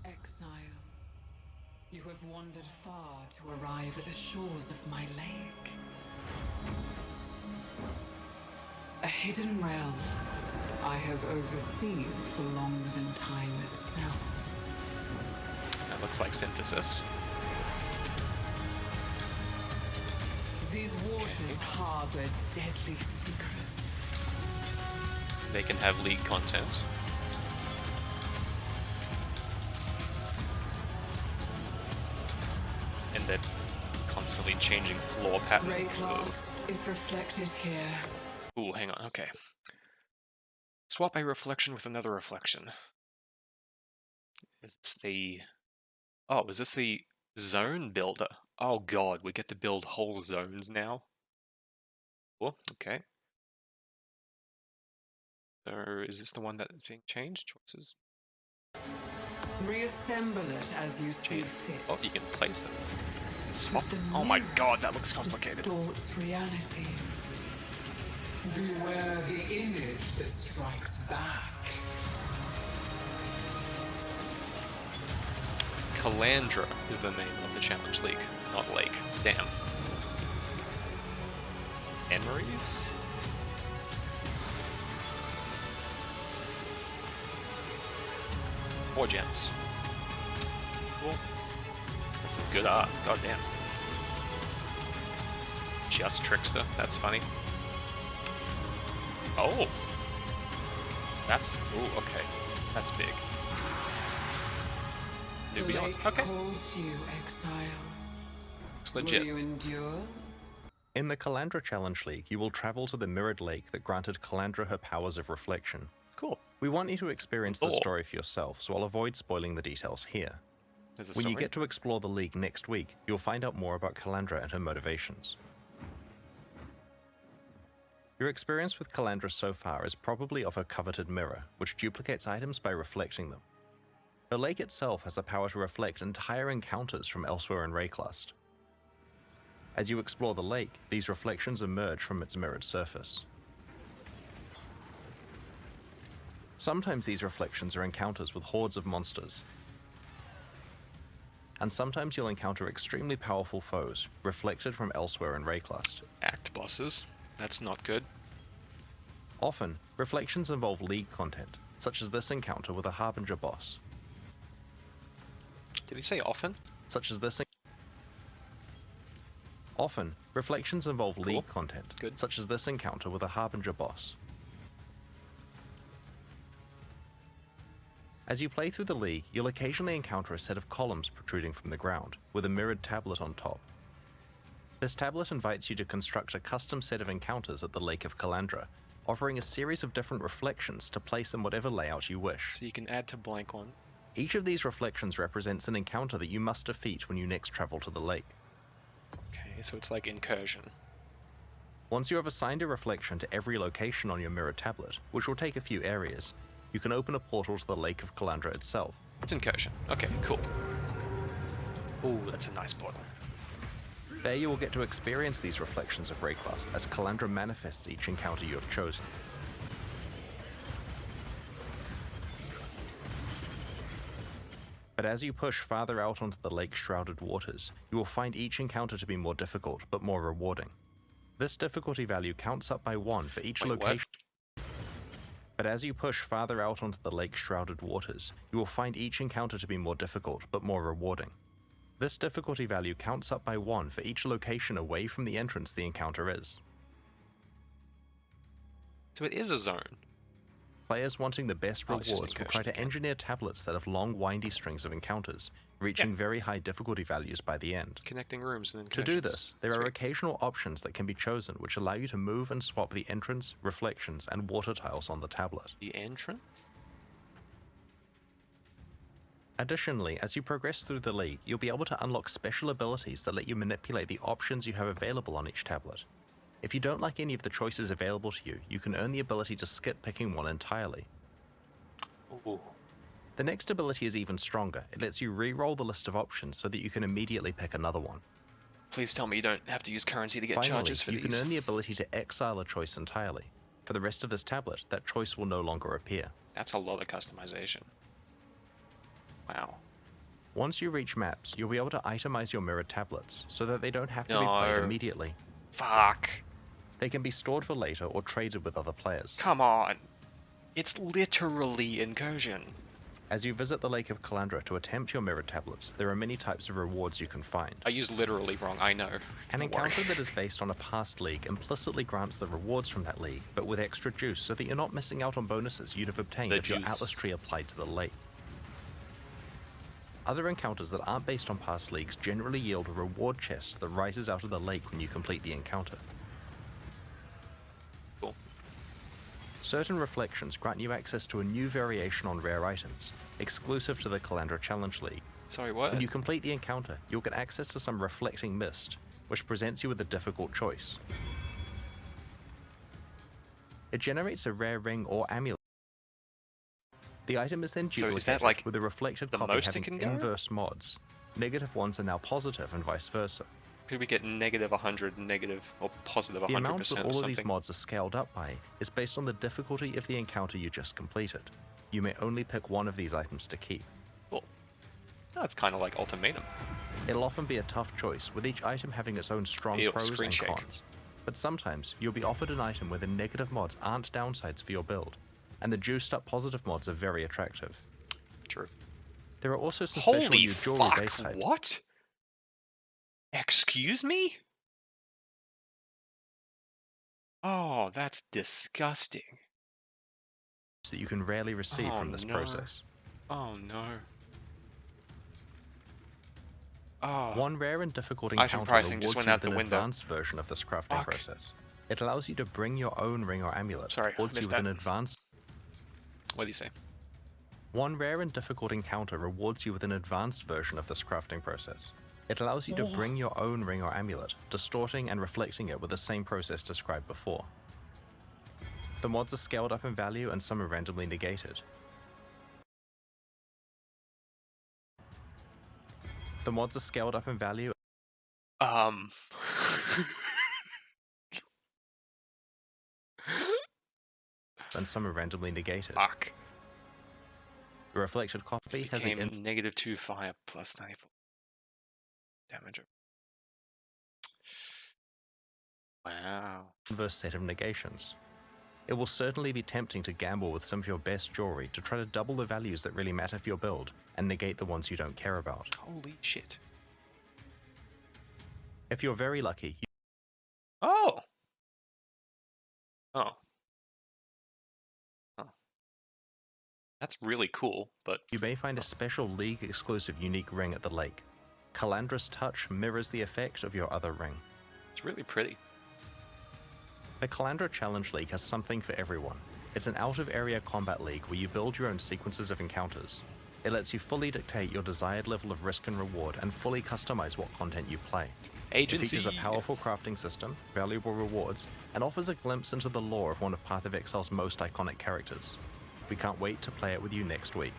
Exile, you have wandered far to arrive at the shores of my lake. A hidden realm I have overseen for longer than time itself. That looks like synthesis. These waters harbor deadly secrets. They can have league content. And they're constantly changing floor patterns. Rayclast is reflected here. Ooh, hang on, okay. Swap a reflection with another reflection. Is this the... Oh, is this the zone builder? Oh god, we get to build whole zones now? Oh, okay. So, is this the one that's being changed? Choices? Reassemble it as you see fit. Oh, you can place them. Swap. The Oh my mirror god, that looks complicated. distorts reality. Beware the image that strikes back. Kalandra is the name of the Challenge League, not Lake. Damn. Memories? War gems. Cool. That's some good art. God damn. Just Trickster. That's funny. Oh! That's... Ooh, okay. That's big. New Beyond. Okay. Calls you, exile. Looks legit. Will you endure? In the Kalandra Challenge League, you will travel to the mirrored lake that granted Kalandra her powers of reflection. Cool. We want you to experience the story for yourself, so I'll avoid spoiling the details here. When you get to explore the league next week, you'll find out more about Kalandra and her motivations. Your experience with Kalandra so far is probably of her coveted mirror, which duplicates items by reflecting them. The lake itself has the power to reflect entire encounters from elsewhere in Rayclast. As you explore the lake, these reflections emerge from its mirrored surface. Sometimes these reflections are encounters with hordes of monsters, and sometimes you'll encounter extremely powerful foes, reflected from elsewhere in Rayclast. Act bosses. That's not good. Often, reflections involve league content, such as this encounter with a Harbinger boss. Did he say often? Often, reflections involve league content, Good. such as this encounter with a Harbinger boss. As you play through the league, you'll occasionally encounter a set of columns protruding from the ground, with a mirrored tablet on top. This tablet invites you to construct a custom set of encounters at the Lake of Kalandra, offering a series of different reflections to place in whatever layout you wish. So you can add to blank one. Each of these reflections represents an encounter that you must defeat when you next travel to the lake. Okay, so it's like incursion. Once you have assigned a reflection to every location on your mirror tablet, which will take a few areas, you can open a portal to the Lake of Kalandra itself. It's incursion. Okay, cool. Ooh, that's a nice portal. There you will get to experience these reflections of Rayclast as Kalandra manifests each encounter you have chosen. But as you push farther out onto the lake-shrouded waters, you will find each encounter to be more difficult, but more rewarding. This difficulty value counts up by 1 for each location. But as you push farther out onto the lake-shrouded waters, you will find each encounter to be more difficult, but more rewarding. This difficulty value counts up by 1 for each location away from the entrance the encounter is. So it is a zone. Players wanting the best rewards will try to engineer tablets that have long, windy strings of encounters, reaching very high difficulty values by the end. Connecting rooms and then To do this, there are occasional options that can be chosen which allow you to move and swap the entrance, reflections, and water tiles on the tablet. The entrance? Additionally, as you progress through the league, you'll be able to unlock special abilities that let you manipulate the options you have available on each tablet. If you don't like any of the choices available to you, you can earn the ability to skip picking one entirely. Ooh. The next ability is even stronger. It lets you re-roll the list of options so that you can immediately pick another one. Please tell me you don't have to use currency to get Finally, charges for you these. can earn the ability to exile a choice entirely. For the rest of this tablet, that choice will no longer appear. That's a lot of customization. Wow. Once you reach maps, you'll be able to itemize your mirrored tablets so that they don't have to be played immediately. Fuck. They can be stored for later or traded with other players. Come on. It's literally incursion. As you visit the Lake of Kalandra to attempt your mirrored tablets, there are many types of rewards you can find. I used literally wrong, I know. An encounter that is based on a past league implicitly grants the rewards from that league, but with extra juice so that you're not missing out on bonuses you'd have obtained if your Atlas tree applied to the lake. Other encounters that aren't based on past leagues generally yield a reward chest that rises out of the lake when you complete the encounter. Cool. Certain reflections grant you access to a new variation on rare items, exclusive to the Kalandra Challenge League. Sorry, what? When you complete the encounter, you'll get access to some reflecting mist, which presents you with a difficult choice. It generates a rare ring or amulet. The item is then duplicated is that like with a reflected the copy most it having can go? inverse mods. Negative ones are now positive and vice versa. Could we get negative 100, negative, or positive 100% The amount that all or of these something? mods are scaled up by is based on the difficulty of the encounter you just completed. You may only pick one of these items to keep. Cool. That's kind of like Ultimatum. It'll often be a tough choice, with each item having its own strong Ew, pros screen and shake. cons. But sometimes, you'll be offered an item where the negative mods aren't downsides for your build, and the juiced up positive mods are very attractive. True. There are also some special Holy new jewelry-based fuck, types what? Excuse me? Oh, that's disgusting. that you can rarely receive from this process. Oh no. Oh. One rare and difficult Item encounter pricing just rewards went you out with the an window. advanced version of this crafting Fuck. process. It allows you to bring your own ring or amulet. Sorry, Rewards you missed with an that. advanced. What do you say? One rare and difficult encounter rewards you with an advanced version of this crafting process. It allows you to bring your own ring or amulet, distorting and reflecting it with the same process described before. The mods are scaled up in value and some are randomly negated. The mods are scaled up in value and some are randomly negated. Fuck. The reflected copy has Became an -2 fire plus 94 damage. Wow. inverse set of negations. It will certainly be tempting to gamble with some of your best jewelry to try to double the values that really matter for your build and negate the ones you don't care about. Holy shit. If you're very lucky, Oh. Oh. Oh. That's really cool, but you may find a special League-exclusive unique ring at the lake. Kalandra's touch mirrors the effect of your other ring. it's really pretty. The Kalandra Challenge League has something for everyone. It's an out-of-area combat league where you build your own sequences of encounters. It lets you fully dictate your desired level of risk and reward and fully customize what content you play. It Agency. features a powerful crafting system, valuable rewards, and offers a glimpse into the lore of one of Path of Exile's most iconic characters. We can't wait to play it with you next week.